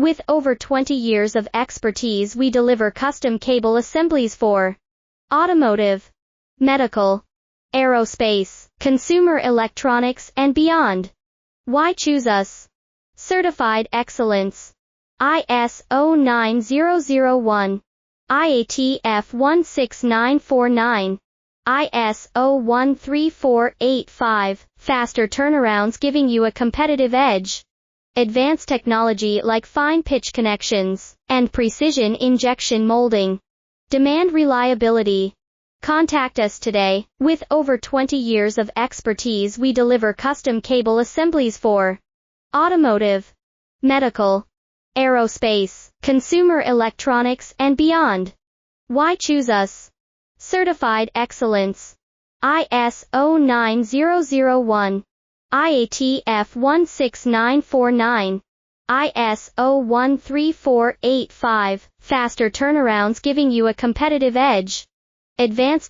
With over 20 years of expertise, we deliver custom cable assemblies for automotive, medical, aerospace, consumer electronics, and beyond. Why choose us? Certified excellence. ISO 9001, IATF 16949, ISO 13485, faster turnarounds giving you a competitive edge. Advanced technology like fine pitch connections and precision injection molding. Demand reliability. Contact us today. With over 20 years of expertise, we deliver custom cable assemblies for automotive, medical, aerospace, consumer electronics, and beyond. Why choose us? Certified excellence. ISO 9001, IATF 16949, ISO 13485, faster turnarounds giving you a competitive edge. Advanced